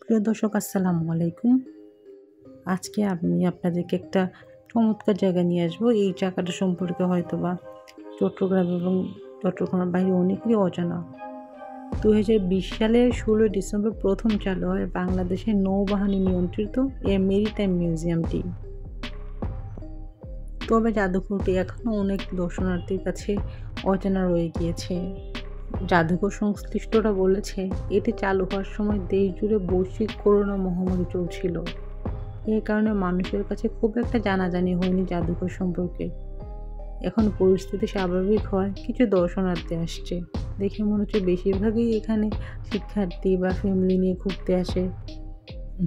প্রিয় দর্শক, আসসালামু আলাইকুম। আজকে আমি আপনাদেরকে একটা চমৎকার জায়গা নিয়ে আসবো। এই জায়গাটা সম্পর্কে হয়তোবা চট্টগ্রাম এবং চট্টগ্রামের বাইরে অনেকেরই অজানা। 2020 সালের 16 ডিসেম্বর প্রথম চালু হয় বাংলাদেশের নৌবাহিনী নিয়ন্ত্রিত এই মেরিটাইম মিউজিয়ামটি। তবে জাদুঘরটি এখনও অনেক দর্শনার্থীর কাছে অজানা রয়ে গিয়েছে। জাদুঘর সংশ্লিষ্টরা বলেছে, এটি চালু হওয়ার সময় দেশ জুড়ে বৈশ্বিক করোনা মহামারী চলছিল। এই কারণে মানুষের কাছে খুব একটা জানাজানি হয়নি জাদুঘর সম্পর্কে। এখন পরিস্থিতি স্বাভাবিক হয় কিছু দর্শনার্থী আসছে। দেখে মনে হচ্ছে বেশিরভাগই এখানে শিক্ষার্থী বা ফ্যামিলি নিয়ে ঘুরতে আসে।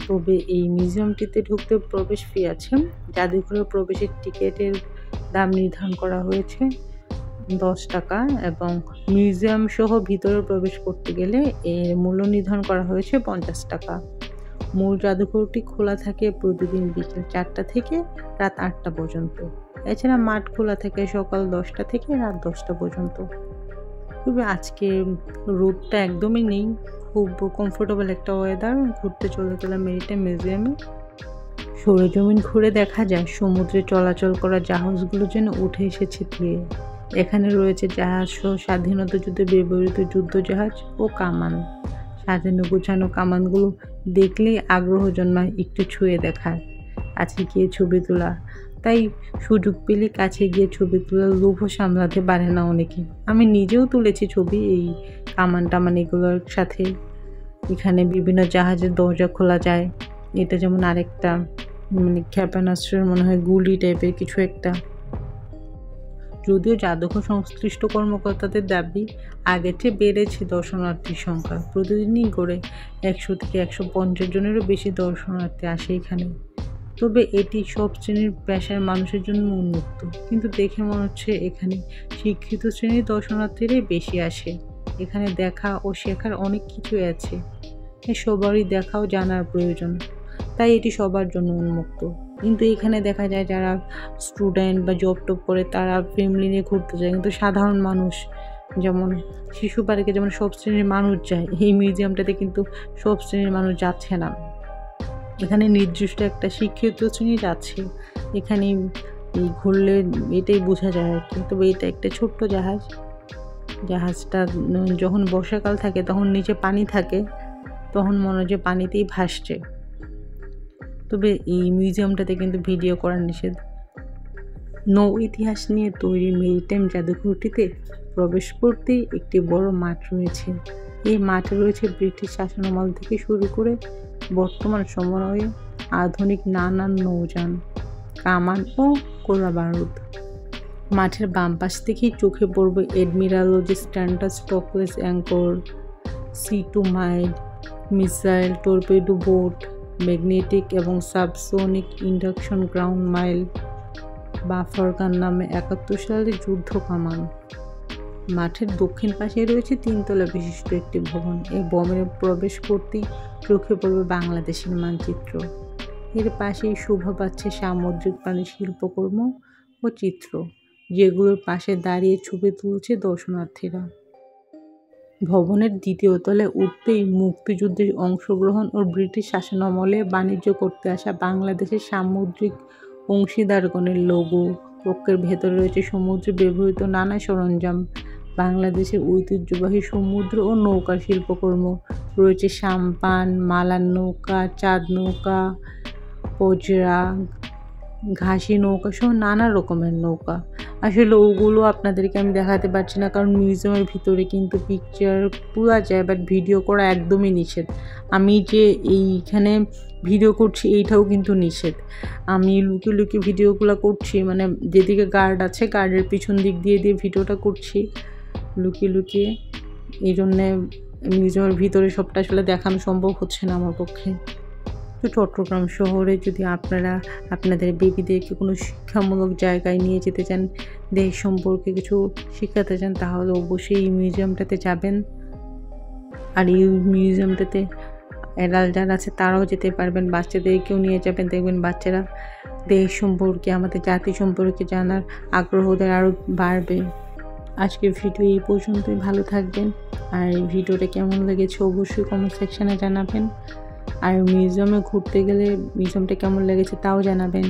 তবে এই মিউজিয়ামটিতে ঢুকতে প্রবেশ ফি আছে। জাদুঘরের প্রবেশের টিকিটের দাম নির্ধারণ করা হয়েছে 10 টাকা এবং মিউজিয়াম সহ ভিতরে প্রবেশ করতে গেলে এর মূল্য নির্ধারণ করা হয়েছে 50 টাকা। মূল জাদুঘরটি খোলা থাকে প্রতিদিন বিকেল 4টা থেকে রাত 8টা পর্যন্ত। এছাড়া মাঠ খোলা থাকে সকাল 10টা থেকে রাত 10টা পর্যন্ত। তবে আজকে রোদটা একদমই নেই, খুব কমফোর্টেবল একটা ওয়েদার। ঘুরতে চলে গেলাম মেরিটাইম মিউজিয়ামে। সরেজমিন ঘুরে দেখা যায় সমুদ্রে চলাচল করা জাহাজগুলো যেন উঠে এসেছে ধীরে। এখানে রয়েছে জাহাজ সহ স্বাধীনতা যুদ্ধে ব্যবহৃত যুদ্ধজাহাজ ও কামান। সাজানো গোছানো কামানগুলো দেখলেই আগ্রহ জন্মায় একটু ছুঁয়ে দেখার, কাছে গিয়ে ছবি তোলা। তাই সুযোগ পেলে কাছে গিয়ে ছবি তোলার লোভও সামলাতে পারে না অনেকে। আমি নিজেও তুলেছি ছবি এই কামান টামান এগুলোর সাথে। এখানে বিভিন্ন জাহাজের দরজা খোলা যায়। এটা যেমন আরেকটা ক্ষেপণাস্ত্রের মনে হয় গুলি টাইপের কিছু একটা। যদিও জাদুঘর সংশ্লিষ্ট কর্মকর্তাদের দাবি আগের চেয়ে বেড়েছে দর্শনার্থীর সংখ্যা। প্রতিদিনই গড়ে 100 থেকে 150 জনেরও বেশি দর্শনার্থী আসে এখানে। তবে এটি সব শ্রেণীর পেশার মানুষের জন্য উন্মুক্ত, কিন্তু দেখে মনে হচ্ছে এখানে শিক্ষিত শ্রেণীর দর্শনার্থীরাই বেশি আসে। এখানে দেখা ও শেখার অনেক কিছু আছে, সবারই দেখা ও জানার প্রয়োজন, তাই এটি সবার জন্য উন্মুক্ত। কিন্তু এখানে দেখা যায় যারা স্টুডেন্ট বা জব টব করে তারা ফ্যামিলি নিয়ে ঘুরতে যায়, কিন্তু সাধারণ মানুষ যেমন শিশু পার্কে যেমন সব শ্রেণীর মানুষ যায়, এই মিউজিয়ামটাতে কিন্তু সব শ্রেণীর মানুষ যাচ্ছে না। এখানে নির্দিষ্ট একটা শিক্ষিত শ্রেণী যাচ্ছে। এখানে এই ঘুরলে এটাই বোঝা যায় আর কি। তবে এটা একটা ছোট্ট জাহাজটা যখন বর্ষাকাল থাকে তখন নিচে পানি থাকে, তখন মনে হয় যে পানিতেই ভাসছে। তবে এই মিউজিয়ামটাতে কিন্তু ভিডিও করা নিষেধ। নৌ ইতিহাস নিয়ে তৈরি মেরিটাইম জাদুঘরটিতে প্রবেশ করতেই একটি বড় মাঠ রয়েছে। এই মাঠে রয়েছে ব্রিটিশ শাসনামল থেকে শুরু করে বর্তমান সময়ে আধুনিক নানান নৌযান, কামান ও গোলা বারুদ। মাঠের বাম পাশ থেকেই চোখে পড়বে admiralty standard stockless anchor, C2 mine, missile torpedo boat, magnetic এবং subsonic induction ground mine, buffer gun নামে 71 সালের যুদ্ধ কামান। মাঠের দক্ষিণ পাশে রয়েছে 3 তলা বিশিষ্ট একটি ভবন। এই ভবনে প্রবেশ করতেই চোখে পড়বে বাংলাদেশের মানচিত্র। এর পাশেই শোভা পাচ্ছে সামুদ্রিক প্রাণী শিল্পকর্ম ও চিত্র, যেগুলোর পাশে দাঁড়িয়ে ছবি তুলছে দর্শনার্থীরা। ভবনের 2য় তলায় উঠতেই মুক্তিযুদ্ধে অংশগ্রহণ ও ব্রিটিশ শাসনামলে বাণিজ্য করতে আসা বাংলাদেশের সামুদ্রিক অংশীদারগণের লোগো। কক্ষের ভেতরে রয়েছে সমুদ্রে ব্যবহৃত নানা সরঞ্জাম, বাংলাদেশের ঐতিহ্যবাহী সমুদ্র ও নৌকার শিল্পকর্ম। রয়েছে সাম্পান, মালান নৌকা, চাঁদ নৌকা, পজরা, ঘাসি নৌকা সহ নানা রকমের নৌকা। আসলে ওগুলো আপনাদেরকে আমি দেখাতে পারছি না, কারণ মিউজিয়ামের ভিতরে কিন্তু পিকচার তোলা যায়, বাট ভিডিও করা একদমই নিষেধ। আমি যে এইখানে ভিডিও করছি এইটাও কিন্তু নিষেধ। আমি লুকিয়ে লুকিয়ে ভিডিওগুলো করছি, মানে যেদিকে গার্ড আছে গার্ডের পিছন দিক দিয়ে ভিডিওটা করছি লুকিয়ে লুকিয়ে। এই জন্যে মিউজিয়ামের ভিতরে সবটা আসলে দেখানো সম্ভব হচ্ছে না আমার পক্ষে। তো চট্টগ্রাম শহরে যদি আপনারা আপনাদের বেবিদেরকে কোনো শিক্ষামূলক জায়গায় নিয়ে যেতে চান, দেশ সম্পর্কে কিছু শেখাতে চান, তাহলে অবশ্যই এই মিউজিয়ামটাতে যাবেন। আর এই মিউজিয়ামটাতে অ্যাডাল্ট যারা আছে তারাও যেতে পারবেন, বাচ্চাদেরকেও নিয়ে যাবেন। দেখবেন বাচ্চারা দেশ সম্পর্কে, আমাদের জাতি সম্পর্কে জানার আগ্রহ ওদের আরও বাড়বে। আজকের ভিডিও এই পর্যন্তই। ভালো থাকবেন। আর এই ভিডিওটা কেমন লেগেছে অবশ্যই কমেন্ট সেকশানে জানাবেন। আর মিউজিয়ামে ঘুরতে গেলে মিউজিয়ামটা কেমন লেগেছে তাও জানাবেন।